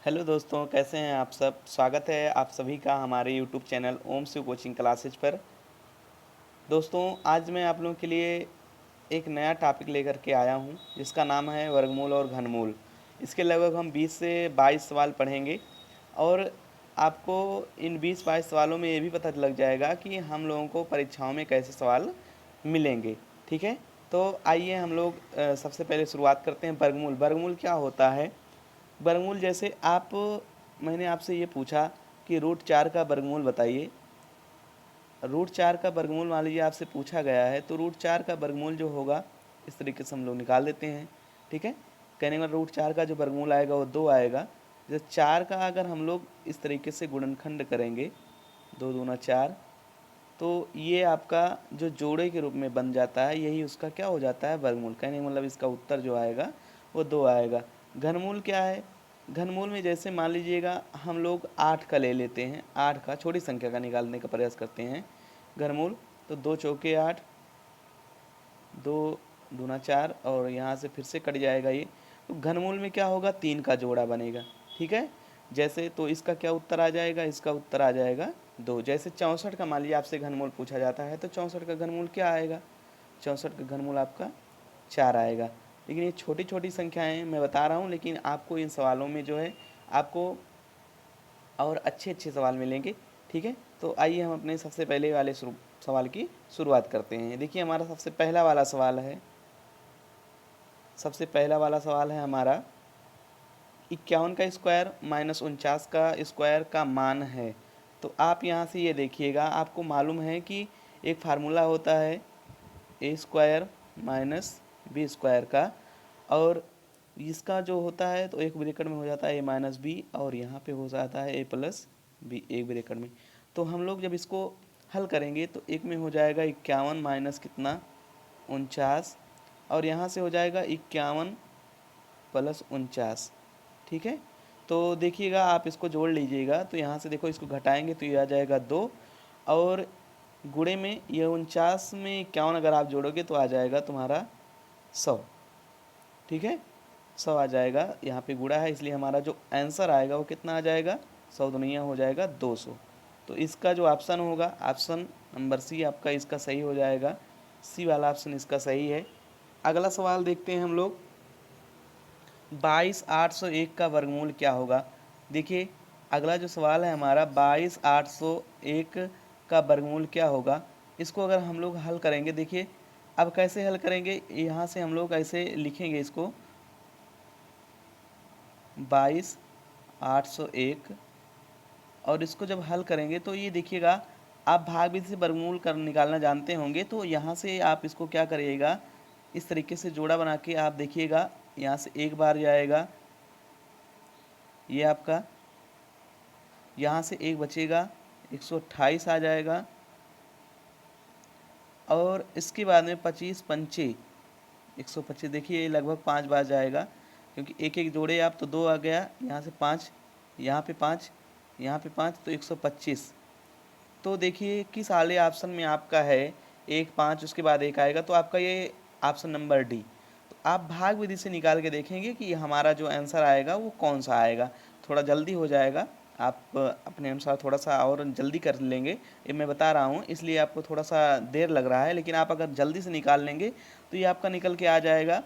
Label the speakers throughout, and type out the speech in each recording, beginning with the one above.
Speaker 1: Hello दोस्तों, कैसे हैं आप सब। स्वागत है आप सभी का हमारे YouTube channel Om Shiv coaching classes पर। दोस्तों, आज मैं आप लोगों के लिए एक नया टॉपिक लेकर के आया हूं, जिसका नाम है वर्गमूल और घनमूल। इसके लगभग हम 20 से 22 सवाल पढ़ेंगे और आपको इन 20-22 सवालों में ये भी पता लग जाएगा कि हम लोगों को परीक्षाओं में कैसे सवाल मिलेंगे। ठीक है, तो आइए हम लोग सबसे पहले शुरुआत करते हैं। वर्गमूल वर्गमूल क्या होता है। वर्गमूल जैसे मैंने आपसे ये पूछा कि रूट 4 का वर्गमूल बताइए। रूट 4 का वर्गमूल मान लीजिए आपसे पूछा गया है, तो रूट 4 का वर्गमूल जो होगा इस तरीके से हम लोग निकाल देते हैं। ठीक है, कहने का रूट 4 का जो वर्गमूल आएगा वो 2 आएगा। जैसे 4 का अगर हम लोग इस तरीके से गुणनखंड करेंगे, 2 दूना 4, तो ये आपका जो जोड़े के रूप में बन जाता है, यही उसका क्या हो जाता है, वर्गमूल। कहने का मतलब इसका उत्तर जो आएगा वो 2 आएगा। घनमूल क्या है। घनमूल में जैसे मान लीजिएगा हम लोग 8 का ले लेते हैं, 8 का छोटी संख्या का निकालने का प्रयास करते हैं घनमूल। तो 2 चौके 8, 2 दूना 4 और यहाँ से फिर से कट जाएगा ये। तो घनमूल में क्या होगा, 3 का जोड़ा बनेगा। ठीक है, जैसे तो इसका क्या उत्तर आ जाएगा, इसका उत्तर आ जाएगा 2। जैसे 64 का मान लीजिए आपसे घनमूल पूछा जाता है, तो 64 का घनमूल क्या आएगा, 64 का घनमूल आपका 4 आएगा। लेकिन ये छोटी छोटी संख्याएं मैं बता रहा हूँ, लेकिन आपको इन सवालों में जो है आपको और अच्छे अच्छे सवाल मिलेंगे। ठीक है, तो आइए हम अपने सबसे पहले वाले सवाल की शुरुआत करते हैं। देखिए हमारा सबसे पहला वाला सवाल है, सबसे पहला वाला सवाल है हमारा 51 का स्क्वायर माइनस 49 का स्क्वायर का मान है। तो आप यहाँ से ये देखिएगा, आपको मालूम है कि एक फार्मूला होता है ए स्क्वायर माइनस बी स्क्वायर का, और इसका जो होता है तो एक ब्रैकेट में हो जाता है ए माइनस बी, और यहाँ पे हो जाता है ए प्लस बी एक ब्रैकेट में। तो हम लोग जब इसको हल करेंगे तो एक में हो जाएगा 51 माइनस कितना 49, और यहाँ से हो जाएगा 51 प्लस 49। ठीक है, तो देखिएगा आप इसको जोड़ लीजिएगा, तो यहाँ से देखो इसको घटाएंगे तो ये आ जाएगा 2, और गुणे में ये 49 में 51 अगर आप जोड़ोगे तो आ जाएगा तुम्हारा 100। ठीक है, 100 आ जाएगा, यहाँ पे गुणा है इसलिए हमारा जो आंसर आएगा वो कितना आ जाएगा, 100 दुनिया हो जाएगा 200। तो इसका जो ऑप्शन होगा, ऑप्शन नंबर सी आपका इसका सही हो जाएगा। सी वाला ऑप्शन इसका सही है। अगला सवाल देखते हैं हम लोग, 22,801 का वर्गमूल क्या होगा। देखिए अगला जो सवाल है हमारा, 22,801 का वर्गमूल क्या होगा। इसको अगर हम लोग हल करेंगे, देखिए अब कैसे हल करेंगे, यहाँ से हम लोग ऐसे लिखेंगे इसको 22,801, और इसको जब हल करेंगे तो ये देखिएगा, आप भाग विधि से वर्गमूल कर निकालना जानते होंगे, तो यहाँ से आप इसको क्या करिएगा, इस तरीके से जोड़ा बना के आप देखिएगा, यहाँ से एक बार जाएगा ये आपका, यहाँ से एक बचेगा 128 आ जाएगा, और इसके बाद में 25 पंचे 125, देखिए ये लगभग 5 बार जाएगा, क्योंकि एक एक जोड़े आप तो 2 आ गया, यहाँ से 5, यहाँ पे 5, यहाँ पे 5, तो 125। तो देखिए किस वाले ऑप्शन में आपका है, 1 5 उसके बाद 1 आएगा, तो आपका ये ऑप्शन नंबर डी। तो आप भाग विधि से निकाल के देखेंगे कि हमारा जो आंसर आएगा वो कौन सा आएगा। थोड़ा जल्दी हो जाएगा, आप अपने अनुसार थोड़ा सा और जल्दी कर लेंगे, ये मैं बता रहा हूँ इसलिए आपको थोड़ा सा देर लग रहा है, लेकिन आप अगर जल्दी से निकाल लेंगे तो ये आपका निकल के आ जाएगा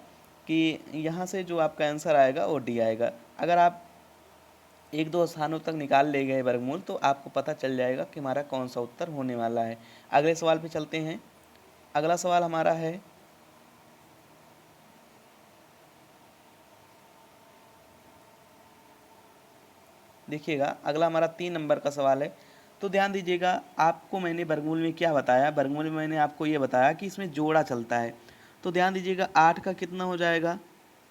Speaker 1: कि यहाँ से जो आपका आंसर आएगा वो डी आएगा। अगर आप एक दो स्थानों तक निकाल ले गए वर्गमूल, तो आपको पता चल जाएगा कि हमारा कौन सा उत्तर होने वाला है। अगले सवाल पे चलते हैं। अगला सवाल हमारा है, देखिएगा अगला हमारा 3 नंबर का सवाल है। तो ध्यान दीजिएगा, आपको मैंने वर्गमूल में क्या बताया, वर्गमूल में मैंने आपको ये बताया कि इसमें जोड़ा चलता है। तो ध्यान दीजिएगा, 8 का कितना हो जाएगा,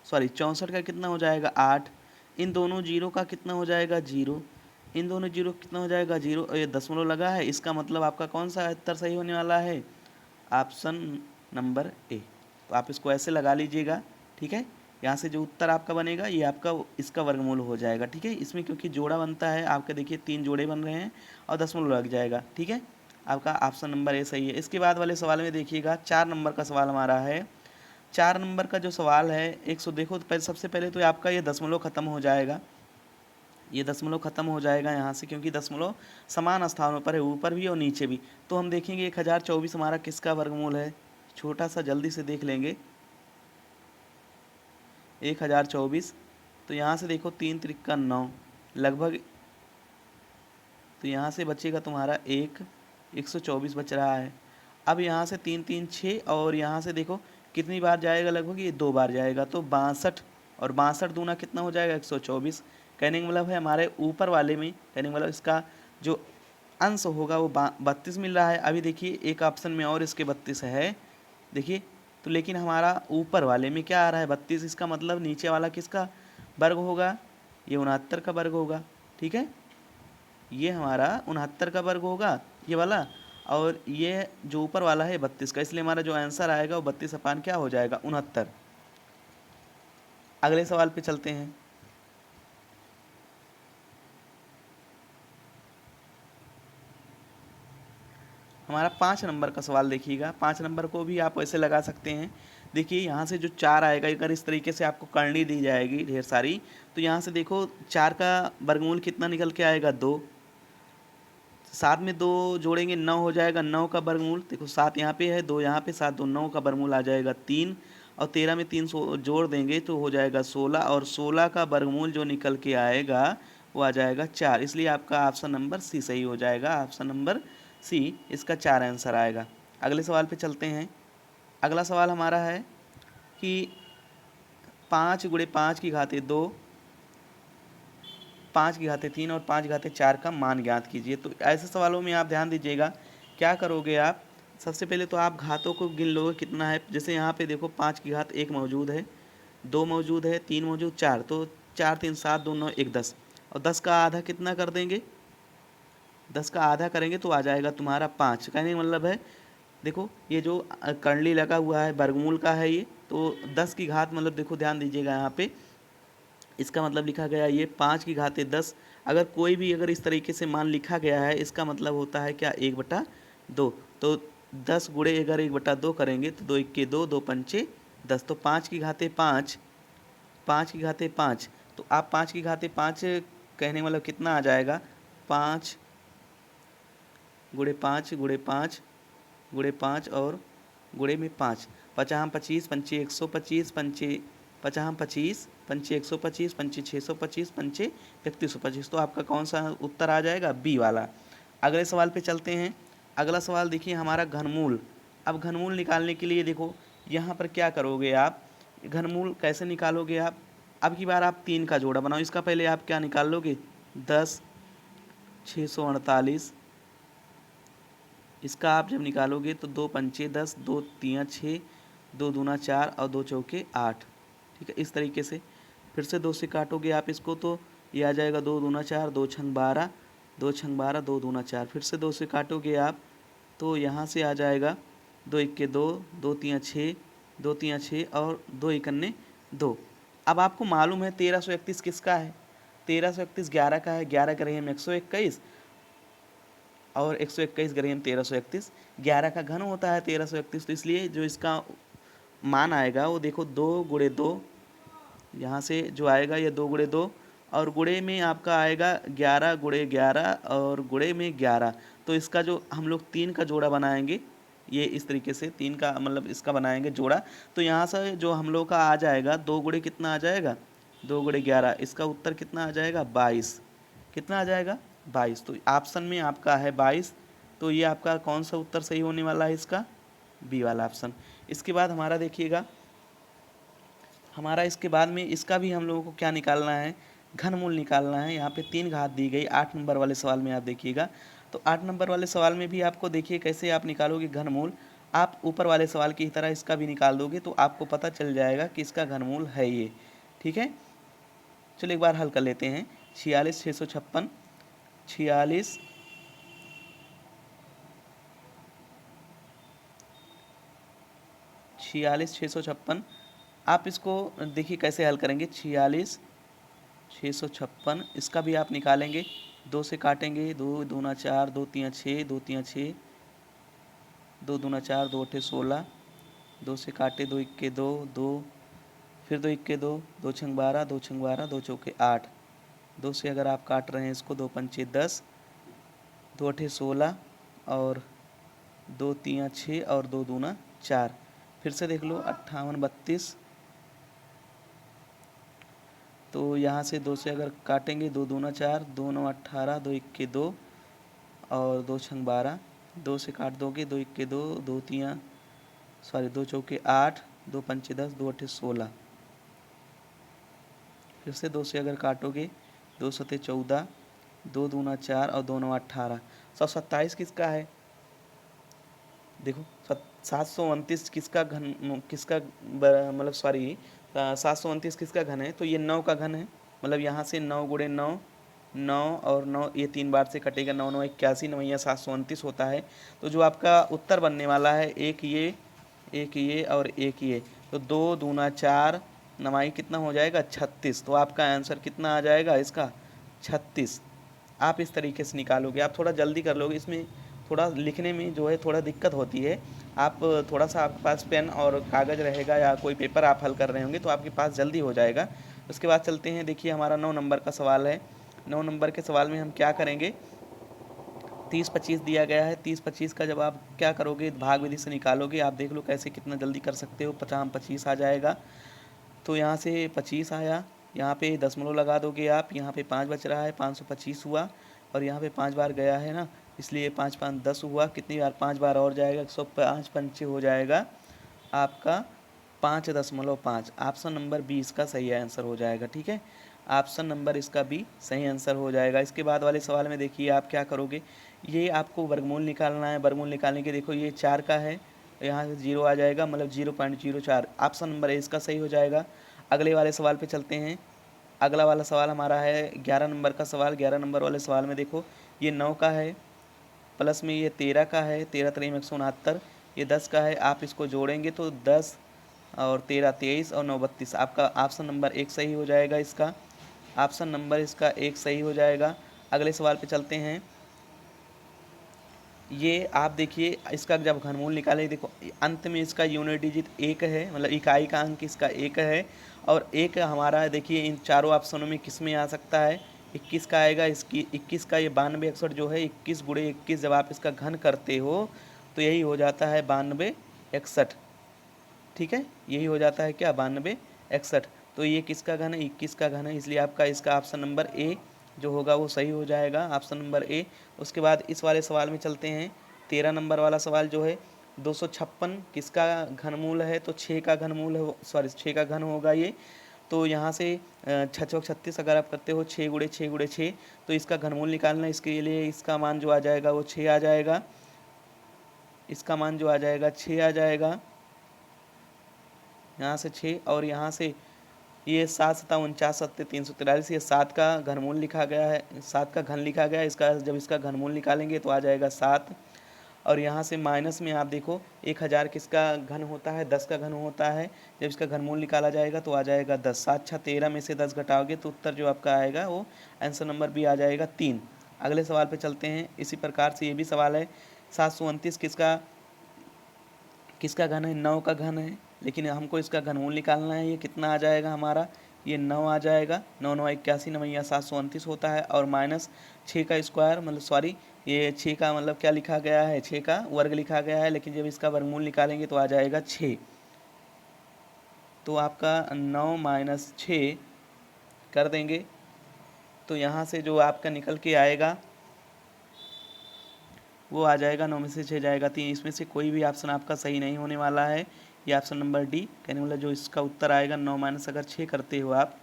Speaker 1: सॉरी 64 का कितना हो जाएगा 8, इन दोनों जीरो का कितना हो जाएगा 0, इन दोनों जीरो कितना हो जाएगा 0, और ये दशमलव लगा है, इसका मतलब आपका कौन सा उत्तर सही होने वाला है, ऑप्शन नंबर ए। तो आप इसको ऐसे लगा लीजिएगा। ठीक है, यहाँ से जो उत्तर आपका बनेगा ये आपका इसका वर्गमूल हो जाएगा। ठीक है, इसमें क्योंकि जोड़ा बनता है आपके, देखिए 3 जोड़े बन रहे हैं और दशमलव लग जाएगा। ठीक है, आपका ऑप्शन नंबर ए सही है। इसके बाद वाले सवाल में देखिएगा, 4 नंबर का सवाल हमारा है। 4 नंबर का जो सवाल है, 100, देखो तो पहले सबसे पहले तो आपका ये दशमलव खत्म हो जाएगा, ये दशमलव खत्म हो जाएगा यहाँ से, क्योंकि दशमलव समान स्थानों पर है, ऊपर भी और नीचे भी। तो हम देखेंगे 1024 हमारा किसका वर्गमूल है, छोटा सा जल्दी से देख लेंगे। 1024, तो यहाँ से देखो 3 त्रिका 9 लगभग, तो यहाँ से बचेगा तुम्हारा 124 बच रहा है। अब यहाँ से 3 3 6, और यहाँ से देखो कितनी बार जाएगा, लगभग ये 2 बार जाएगा, तो 62, और 62 दूना कितना हो जाएगा 124। कहने का मतलब है हमारे ऊपर वाले में, कहने का मतलब इसका जो अंश होगा वो 32 मिल रहा है। अभी देखिए एक ऑप्शन में और इसके 32 है, देखिए, तो लेकिन हमारा ऊपर वाले में क्या आ रहा है 32, इसका मतलब नीचे वाला किसका वर्ग होगा, ये 69 का वर्ग होगा। ठीक है, ये हमारा 69 का वर्ग होगा ये वाला, और ये जो ऊपर वाला है 32 का, इसलिए हमारा जो आंसर आएगा वो 32 अपान क्या हो जाएगा 69। अगले सवाल पे चलते हैं। हमारा 5 नंबर का सवाल देखिएगा। 5 नंबर को भी आप ऐसे लगा सकते हैं। देखिए यहाँ से जो 4 आएगा, अगर इस तरीके से आपको करनी दी जाएगी ढेर सारी, तो यहाँ से देखो 4 का वर्गमूल कितना निकल के आएगा 2, 7 में 2 जोड़ेंगे 9 हो जाएगा, 9 का वर्गमूल देखो 7 यहाँ पे है, 2 यहाँ पे, 7 2 9 का वर्गमूल आ जाएगा 3, और 13 में 3 जोड़ देंगे तो हो जाएगा 16, और 16 का वर्गमूल जो निकल के आएगा वो आ जाएगा 4। इसलिए आपका ऑप्शन नंबर सी सही हो जाएगा, ऑप्शन नंबर सी, इसका 4 आंसर आएगा। अगले सवाल पे चलते हैं। अगला सवाल हमारा है कि 5 गुणे 5 की घाते 2, 5 की घाते 3 और 5 घाते 4 का मान ज्ञात कीजिए। तो ऐसे सवालों में आप ध्यान दीजिएगा, क्या करोगे आप, सबसे पहले तो आप घातों को गिन लोगे कितना है। जैसे यहाँ पे देखो 5 की घात 1 मौजूद है, 2 मौजूद है, 3 मौजूद, 4, तो 4 3 7 2 9 1 10, और 10 का आधा कितना कर देंगे, 10 का आधा करेंगे तो आ जाएगा तुम्हारा 5। कहने का मतलब है देखो ये जो कर्ली लगा हुआ है वर्गमूल का है ये, तो 10 की घात मतलब देखो ध्यान दीजिएगा यहाँ पे, इसका मतलब लिखा गया ये 5 की घाते 10। अगर कोई भी अगर इस तरीके से मान लिखा गया है, इसका मतलब होता है क्या 1/2। तो 10 गुणे अगर 1/2 करेंगे तो 2 1 2, 2 पंचे 10, तो 5 की घाते 5, 5 की घाते 5, तो आप 5 की घाते 5 कहने मतलब कितना आ जाएगा, 5 गुणे 5 गुणे 5 गुणे 5 और गुणे में 5, 5 25 पंचे 125 पंचे 5 25 पंचे 125 पंचे 625 पंचे 3125, तो आपका कौन सा उत्तर आ जाएगा, बी वाला। अगले सवाल पे चलते हैं। अगला सवाल देखिए हमारा घनमूल। अब घनमूल निकालने के लिए देखो यहाँ पर क्या करोगे आप, घनमूल कैसे निकालोगे आप, अब की बार आप 3 का जोड़ा बनाओ। इसका पहले आप क्या निकाल लोगे, 10 648, इसका आप जब निकालोगे तो 2 पंचे 10, 2 3 6, 2 दूना 4 और 2 चौके 8। ठीक है, इस तरीके से फिर से 2 से काटोगे आप इसको तो ये आ जाएगा 2 दूना 4, 2 छंग 12, 2 छंग 12, 2 दूना 4। फिर से 2 से काटोगे आप तो यहाँ से आ जाएगा 2 1 2, 2 3 6, 2 3 6 और 2 1 2। अब आपको मालूम है 1331 किसका है, 1331 11 का है, 11 का रही 121 और 121 ग्राम 1331, 11 का घन होता है 1331, तो इसलिए जो इसका मान आएगा वो देखो 2 गुणे 2, यहाँ से जो आएगा ये 2 गुणे 2, और गुणे में आपका आएगा 11 गुणे 11 और गुणे में 11। तो इसका जो हम लोग 3 का जोड़ा बनाएंगे, ये इस तरीके से 3 का मतलब इसका बनाएंगे जोड़ा, तो यहाँ से जो हम लोग का आ जाएगा 2 गुणे कितना आ जाएगा, 2 गुणे 11, इसका उत्तर कितना आ जाएगा 22। कितना आ जाएगा 22, तो ऑप्शन में आपका है 22, तो ये आपका कौन सा उत्तर सही होने वाला है, इसका बी वाला ऑप्शन। इसके बाद हमारा देखिएगा, हमारा इसके बाद में इसका भी हम लोगों को क्या निकालना है, घनमूल निकालना है। यहाँ पे 3 घात दी गई 8 नंबर वाले सवाल में आप देखिएगा, तो 8 नंबर वाले सवाल में भी आपको देखिए कैसे आप निकालोगे घनमूल। आप ऊपर वाले सवाल की तरह इसका भी निकाल दोगे तो आपको पता चल जाएगा कि इसका घनमूल है ये। ठीक है, चलो एक बार हल कर लेते हैं। 46 656, 46 656, आप इसको देखिए कैसे हल करेंगे। 46 656 इसका भी आप निकालेंगे, 2 से काटेंगे, 2 दूना 4, 2 3 6, 2 3 6, 2 दूना 4, 2 8 16, 2 से काटे 2 1 2, 2 फिर 2 1 2, 2 छंग 12, 2 छंग 12, 2 चौके 8, 2 से अगर आप काट रहे हैं इसको, 2 पंचे 10, 2 अठे 16 और 2 तियाँ 6 और 2 दूना 4। फिर से देख लो 58 32, तो यहाँ से 2 से अगर काटेंगे, 2 दूना 4, 2 9 18, 2 इक्के 2 और 2 छंग 12, 2 से काट दोगे, 2 इक्के 2, 2 तियाँ सॉरी 2 चौके 8, 2 पंचे 10, 2 अठे 16। फिर से 2 से अगर काटोगे, 2 सते 14, 2 दूना 4 और 2 नौ 18। 127 किसका है? देखो 729 किसका घन, किसका मतलब सॉरी 729 किसका घन है? तो ये 9 का घन है। मतलब यहाँ से 9 गुणे 9, 9 और 9 ये 3 बार से कटेगा, 9 9 81, 9 729 होता है। तो जो आपका उत्तर बनने वाला है, एक ये और एक ये, तो 2 दूना 4, नवाई कितना हो जाएगा? 36। तो आपका आंसर कितना आ जाएगा इसका? 36। आप इस तरीके से निकालोगे। आप थोड़ा जल्दी कर लोगे, इसमें थोड़ा लिखने में जो है थोड़ा दिक्कत होती है। आप थोड़ा सा आपके पास पेन और कागज़ रहेगा या कोई पेपर आप हल कर रहे होंगे तो आपके पास जल्दी हो जाएगा। उसके बाद चलते हैं, देखिए हमारा 9 नंबर का सवाल है। 9 नंबर के सवाल में हम क्या करेंगे? 30 25 दिया गया है। 30 25 का जब आप क्या करोगे, भाग विधि से निकालोगे। आप देख लो कैसे कितना जल्दी कर सकते हो। 50 25 आ जाएगा, तो यहाँ से 25 आया, यहाँ पे दशमलव लगा दोगे आप, यहाँ पे 5 बच रहा है, 525 हुआ और यहाँ पे 5 बार गया है ना, इसलिए 5 5 10 हुआ। कितनी बार? 5 बार और जाएगा, 105 पंचे हो जाएगा आपका 5.5। ऑप्शन नंबर बी इसका सही आंसर हो जाएगा। ठीक है, ऑप्शन नंबर इसका बी सही आंसर हो जाएगा। इसके बाद वाले सवाल में देखिए आप क्या करोगे, ये आपको वर्गमूल निकालना है। वर्गमूल निकालने के देखो ये 4 का है, यहाँ से 0 आ जाएगा, मतलब 0.04। ऑप्शन नंबर ए इसका सही हो जाएगा। अगले वाले सवाल पे चलते हैं। अगला वाला सवाल हमारा है 11 नंबर का सवाल। 11 नंबर वाले सवाल में देखो ये 9 का है, प्लस में ये 13 का है, 13 3 169, ये 10 का है। आप इसको जोड़ेंगे तो 10 और 13 23 और 9 32। आपका ऑप्शन नंबर 1 सही हो जाएगा। इसका ऑप्शन नंबर इसका 1 सही हो जाएगा। अगले सवाल पे चलते हैं। ये आप देखिए इसका जब घनमूल निकाले, देखो अंत में इसका यूनिट डिजिट 1 है, मतलब इकाई का अंक इसका 1 है। और एक हमारा देखिए इन चारों ऑप्शनों में किस में आ सकता है? 21 का आएगा। इसकी 21 का ये 92 61 जो है, 21 गुणे 21 जब आप इसका घन करते हो तो यही हो जाता है 92 61। ठीक है, यही हो जाता है क्या? 92 61। तो ये किसका घन है? 21 का घन है, इसलिए आपका इसका ऑप्शन नंबर ए जो होगा वो सही हो जाएगा, ऑप्शन नंबर ए। उसके बाद इस वाले सवाल में चलते हैं। 13 नंबर वाला सवाल जो है, 256 किसका घनमूल है? तो 6 का घनमूल है, सॉरी 6 का घन होगा ये। तो यहाँ से 6 36 अगर आप करते हो, 6 गुणे 6 गुणे 6, तो इसका घनमूल निकालना, इसके लिए इसका मान जो आ जाएगा वो 6 आ जाएगा। इसका मान जो आ जाएगा 6 आ जाएगा, यहाँ से 6 और यहाँ से ये 7 7 49 7 343, ये 7 का घनमूल लिखा गया है, 7 का घन लिखा गया है। इसका जब इसका घनमूल निकालेंगे तो आ जाएगा 7। और यहाँ से माइनस में आप देखो 1000 किसका घन होता है? 10 का घन होता है। जब इसका घनमूल निकाला जाएगा तो आ जाएगा 10। 7 6 13 में से 10 घटाओगे तो उत्तर जो आपका आएगा वो आंसर नंबर बी आ जाएगा 3। अगले सवाल पे चलते हैं। इसी प्रकार से ये भी सवाल है। 729 किसका घन है? 9 का घन है, लेकिन हमको इसका घनमूल निकालना है। ये कितना आ जाएगा हमारा? ये 9 आ जाएगा। 9 9 81 9 729 होता है और माइनस 6 का स्क्वायर, मतलब सॉरी ये 6 का मतलब क्या लिखा गया है? 6 का वर्ग लिखा गया है, लेकिन जब इसका वर्गमूल निकालेंगे तो आ जाएगा 6। तो आपका 9 माइनस 6 कर देंगे तो यहाँ से जो आपका निकल के आएगा वो आ जाएगा 9 में से 6 जाएगा 3। इसमें से कोई भी ऑप्शन आपका सही नहीं होने वाला है। ये ऑप्शन नंबर डी, कहने वाला जो इसका उत्तर आएगा 9 माइनस अगर 6 करते हो आप,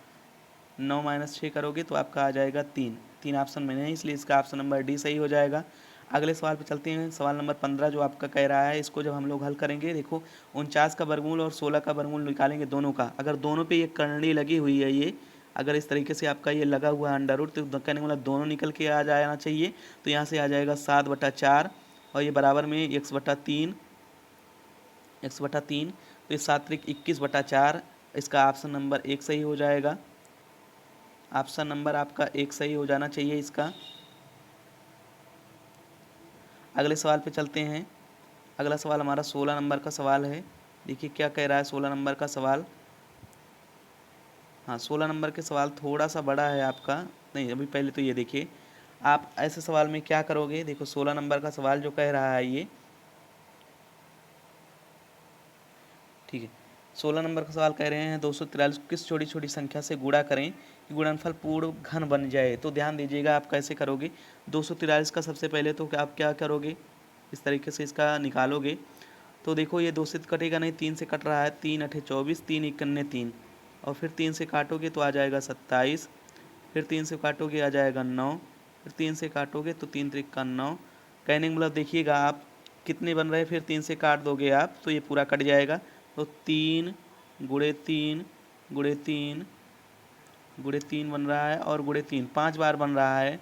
Speaker 1: 9 माइनस 6 करोगे तो आपका आ जाएगा 3। 3 ऑप्शन में नहीं, इसलिए इसका ऑप्शन नंबर डी सही हो जाएगा। अगले सवाल पे चलते हैं। सवाल नंबर 15 जो आपका कह रहा है, इसको जब हम लोग हल करेंगे, देखो 49 का वर्गमूल और 16 का वर्गमूल निकालेंगे दोनों का। अगर दोनों पे ये करनी लगी हुई है, ये अगर इस तरीके से आपका ये लगा हुआ है अंडर रूट, तो कहने वाला दोनों निकल के आ जाना चाहिए। तो यहाँ से आ जाएगा 7/4 और ये बराबर में x/3, x/3, तो ये 7 त्रिक 21/4। इसका ऑप्शन नंबर 1 सही हो जाएगा। ऑप्शन नंबर आपका 1 सही हो जाना चाहिए इसका। अगले सवाल पे चलते हैं। अगला सवाल हमारा 16 नंबर का सवाल है। देखिए क्या कह रहा है 16 नंबर का सवाल। हाँ, 16 नंबर के सवाल थोड़ा सा बड़ा है आपका, नहीं, अभी पहले तो ये देखिए, आप ऐसे सवाल में क्या करोगे। देखो 16 नंबर का सवाल जो कह रहा है ये, ठीक है, 16 नंबर का सवाल कह रहे हैं 243 को किस छोटी छोटी संख्या से गुणा करें कि गुणनफल पूर्ण घन बन जाए। तो ध्यान दीजिएगा आप कैसे करोगे। 243 का सबसे पहले तो आप क्या करोगे, इस तरीके से इसका निकालोगे। तो देखो ये 2 से कटेगा नहीं, 3 से कट रहा है, 3 अठे 24, 3 इक्कन्ने 3, और फिर 3 से काटोगे तो आ जाएगा 27, फिर 3 से काटोगे आ जाएगा 9, फिर 3 से काटोगे तो 3 त्रिक्का 9। कहने का मतलब देखिएगा आप कितने बन रहे हैं, फिर 3 से काट दोगे आप तो ये पूरा कट जाएगा। तो 3 गुणे 3 गुणे 3 गुणे 3 बन रहा है, और गुणे 3 5 बार बन रहा है।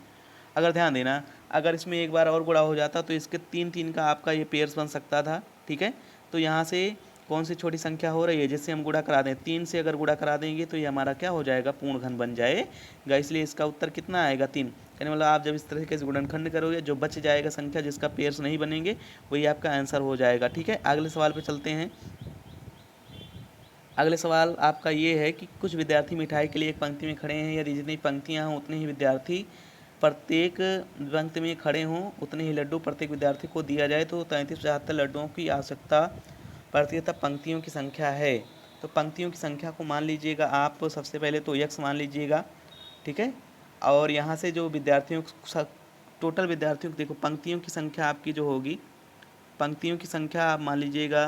Speaker 1: अगर ध्यान देना, अगर इसमें एक बार और गुणा हो जाता तो इसके 3 3 का आपका ये पेयर्स बन सकता था, ठीक है। तो यहाँ से कौन सी छोटी संख्या हो रही है जिससे हम गुणा करा दें, 3 से अगर गुणा करा देंगे तो ये हमारा क्या हो जाएगा, पूर्ण घन बन जाएगा। इसलिए इसका उत्तर कितना आएगा, 3। कहने मतलब आप जब इस तरीके से गुणनखंड करोगे, जो बच जाएगा संख्या जिसका पेयर्स नहीं बनेंगे वही आपका आंसर हो जाएगा, ठीक है। अगले सवाल पे चलते हैं। अगले सवाल आपका ये है कि कुछ विद्यार्थी मिठाई के लिए एक पंक्ति में खड़े हैं, यदि जितनी पंक्तियां हों उतने ही विद्यार्थी प्रत्येक पंक्ति में खड़े हों उतने ही लड्डू प्रत्येक विद्यार्थी को दिया जाए तो 33-75 लड्डुओं की आवश्यकता पड़ती है, तब पंक्तियों की संख्या है। तो पंक्तियों की संख्या को मान लीजिएगा आप, सबसे पहले तो यक्स मान लीजिएगा, ठीक है। और यहाँ से जो विद्यार्थियों टोटल विद्यार्थियों को देखो, पंक्तियों की संख्या आपकी जो होगी, पंक्तियों की संख्या आप मान लीजिएगा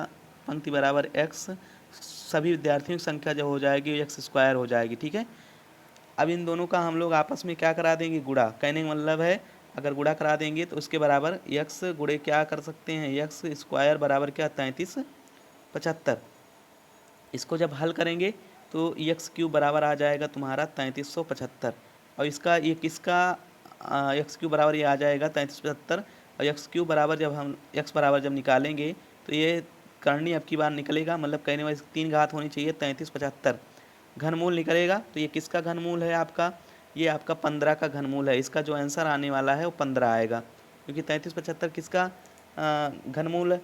Speaker 1: पंक्ति बराबर एक्स, सभी विद्यार्थियों की संख्या जो हो जाएगी एक्स स्क्वायर हो जाएगी, ठीक है। अब इन दोनों का हम लोग आपस में क्या करा देंगे, गुणा। कहने का मतलब है अगर गुणा करा देंगे तो उसके बराबर यक्स गुणे क्या कर सकते हैं, यक्स स्क्वायर बराबर क्या, 3375। इसको जब हल करेंगे तो यक्स क्यूब बराबर आ जाएगा तुम्हारा 3375, और इसका ये किसका यक्स क्यूब बराबर ये आ जाएगा 3375, और यक्स क्यूब बराबर जब हम यक्स बराबर जब निकालेंगे तो ये करनी अब की बार निकलेगा, मतलब कहने वाले 3 घात होनी चाहिए 3375। घनमूल निकलेगा तो ये किसका घनमूल है आपका, ये आपका 15 का घनमूल है। इसका जो आंसर आने वाला है वो 15 आएगा, क्योंकि 3375 किसका घनमूल,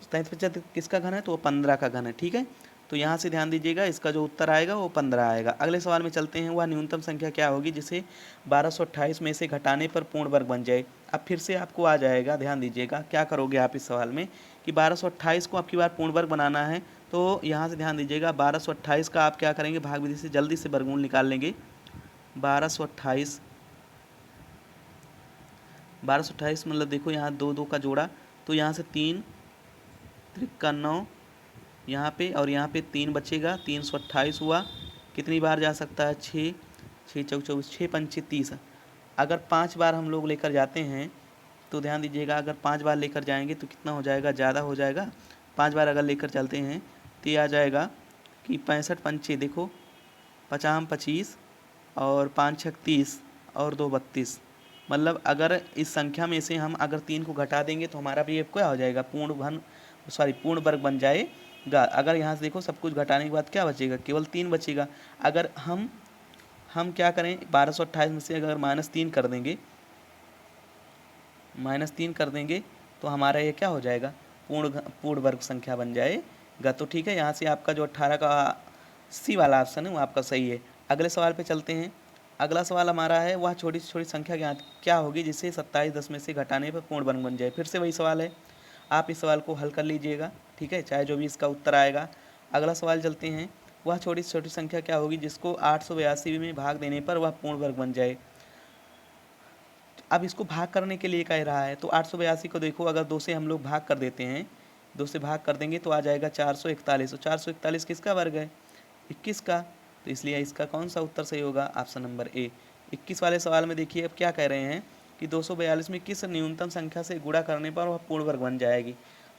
Speaker 1: 3375 किसका घन है तो वो 15 का घन है, ठीक है। तो यहाँ से ध्यान दीजिएगा, इसका जो उत्तर आएगा वो 15 आएगा। अगले सवाल में चलते हैं। वह न्यूनतम संख्या क्या होगी जिसे 1228 में से घटाने पर पूर्ण वर्ग बन जाए। अब फिर से आपको आ जाएगा, ध्यान दीजिएगा क्या करोगे आप इस सवाल में कि 1228 को आपकी बार पूर्ण वर्ग बनाना है। तो यहाँ से ध्यान दीजिएगा, 1228 का आप क्या करेंगे, भाग विधि से जल्दी से वर्गमूल निकाल लेंगे। 1228 मतलब देखो यहाँ 2 2 का जोड़ा, तो यहाँ से 3 त्रिक्का 9 यहाँ पे, और यहाँ पे 3 बचेगा, 328 हुआ। कितनी बार जा सकता है, 6 6 चौक 24, 6 पंचे 30। अगर 5 बार हम लोग लेकर जाते हैं तो ध्यान दीजिएगा, अगर 5 बार लेकर जाएंगे तो कितना हो जाएगा, ज़्यादा हो जाएगा। 5 बार अगर लेकर चलते हैं तो ये आ जाएगा कि 65 पंचे देखो, 50 25 और 5 6 30 और 2 32। मतलब अगर इस संख्या में से हम अगर 3 को घटा देंगे तो हमारा भी ये क्या हो जाएगा, पूर्ण वर्ग बन जाएगा। अगर यहाँ से देखो सब कुछ घटाने के बाद क्या बचेगा, केवल 3 बचेगा। अगर हम क्या करें, 1228 में से अगर -3 कर देंगे, -3 कर देंगे तो हमारा ये क्या हो जाएगा, पूर्ण वर्ग संख्या बन जाएगा। तो ठीक है, यहाँ से आपका जो 18 का सी वाला ऑप्शन है वो आपका सही है। अगले सवाल पे चलते हैं। अगला सवाल हमारा है, वह छोटी से छोटी संख्या क्या होगी जिससे 27 10 में से घटाने पर पूर्ण वर्ग बन जाए। फिर से वही सवाल है, आप इस सवाल को हल कर लीजिएगा, ठीक है, चाहे जो भी इसका उत्तर आएगा। अगला सवाल चलते हैं। वह छोटी से छोटी संख्या क्या होगी जिसको 882 में भाग देने पर वह पूर्ण वर्ग बन जाए। अब इसको भाग करने के लिए कह रहा है, तो 882 को देखो, अगर 2 से हम लोग भाग कर देते हैं, 2 से भाग कर देंगे तो आ जाएगा 441। तो 441 किसका वर्ग है, 21 का। तो इसलिए इसका कौन सा उत्तर सही होगा, ऑप्शन नंबर ए। 21 वाले सवाल में देखिए अब क्या कह रहे हैं कि 242 में किस न्यूनतम संख्या से गुणा करने पर वह पूर्ण वर्ग बन जाएगी।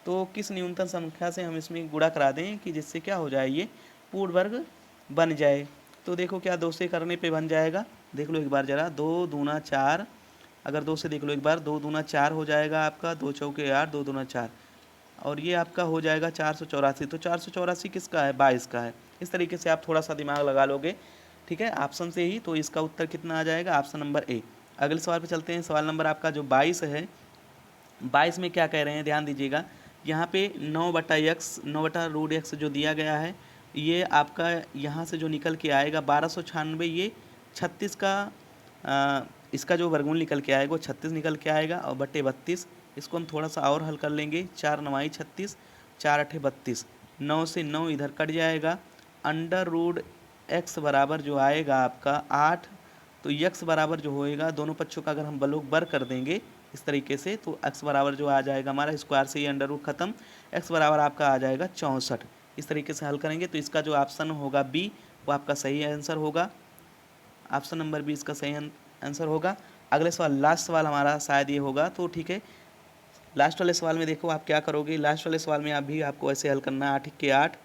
Speaker 1: तो किस न्यूनतम संख्या से हम इसमें गुणा करा दें कि जिससे क्या हो जाए, ये पूर्ण वर्ग बन जाए। तो देखो क्या 2 से करने पे बन जाएगा, देख लो एक बार ज़रा, 2 दूना 4, अगर 2 से देख लो एक बार, 2 दूना 4 हो जाएगा आपका, 2 चौके 8, 2 दूना 4, और ये आपका हो जाएगा 484। तो 484 किसका है, 22 का है। इस तरीके से आप थोड़ा सा दिमाग लगा लोगे, ठीक है, ऑप्शन से ही, तो इसका उत्तर कितना आ जाएगा, ऑप्शन नंबर ए। अगले सवाल पे चलते हैं। सवाल नंबर आपका जो 22 है, 22 में क्या कह रहे हैं, ध्यान दीजिएगा। यहाँ पे 9/x जो दिया गया है, ये आपका यहाँ से जो निकल के आएगा 1296, ये 36 का इसका जो वर्गमूल निकल के आएगा वो 36 निकल के आएगा और बटे 32। इसको हम थोड़ा सा और हल कर लेंगे। 4 9 36, 4 8 32, 9 से 9 इधर कट जाएगा। अंडर रूट एक्स बराबर जो आएगा आपका 8, तो यक्स बराबर जो होएगा दोनों पक्षों का अगर हम बलोक बर कर देंगे इस तरीके से, तो एक्स बराबर जो आ जाएगा हमारा स्क्वायर से ही अंडर रूट खत्म, एक्स बराबर आपका आ जाएगा 64। इस तरीके से हल करेंगे तो इसका जो ऑप्शन होगा बी वो आपका सही आंसर होगा। ऑप्शन नंबर बी इसका सही आंसर होगा। अगले सवाल, लास्ट सवाल हमारा शायद ये होगा, तो ठीक है। लास्ट वाले सवाल में देखो आप क्या करोगे। लास्ट वाले सवाल में आपको ऐसे हल करना है। 8 के 8,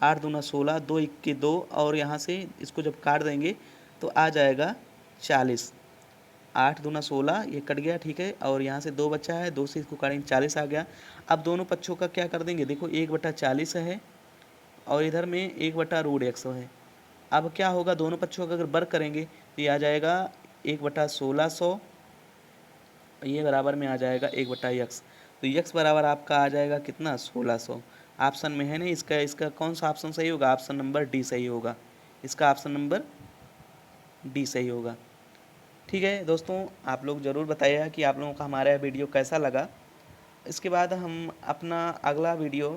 Speaker 1: 8 दूना 16, 2 1 2, और यहाँ से इसको जब काट देंगे तो आ जाएगा 40। 8 दूना 16, ये कट गया, ठीक है। और यहाँ से 2 बचा है, 2 से इसको काटेंगे 40 आ गया। अब दोनों पक्षों का क्या कर देंगे, देखो 1/40 है और इधर में 1/√x है। अब क्या होगा, दोनों पक्षों का अगर वर्ग करेंगे तो ये आ जाएगा 1/1600, ये बराबर में आ जाएगा 1/x। तो x बराबर आपका आ जाएगा कितना, 1600। ऑप्शन में है नहीं, इसका कौन सा ऑप्शन सही होगा, ऑप्शन नंबर डी सही होगा। इसका ऑप्शन नंबर डी सही होगा। ठीक है दोस्तों, आप लोग ज़रूर बताइएगा कि आप लोगों का हमारा वीडियो कैसा लगा। इसके बाद हम अपना अगला वीडियो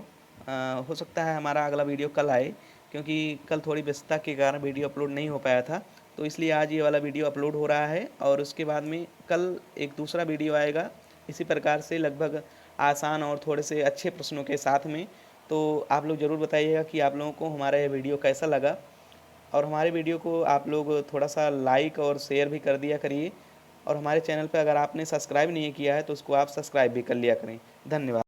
Speaker 1: हो सकता है हमारा अगला वीडियो कल आए, क्योंकि कल थोड़ी व्यस्तता के कारण वीडियो अपलोड नहीं हो पाया था, तो इसलिए आज ये वाला वीडियो अपलोड हो रहा है। और उसके बाद में कल एक दूसरा वीडियो आएगा इसी प्रकार से, लगभग आसान और थोड़े से अच्छे प्रश्नों के साथ में। तो आप लोग ज़रूर बताइएगा कि आप लोगों को हमारा ये वीडियो कैसा लगा, और हमारे वीडियो को आप लोग थोड़ा सा लाइक और शेयर भी कर दिया करिए। और हमारे चैनल पर अगर आपने सब्सक्राइब नहीं किया है तो उसको आप सब्सक्राइब भी कर लिया करें। धन्यवाद।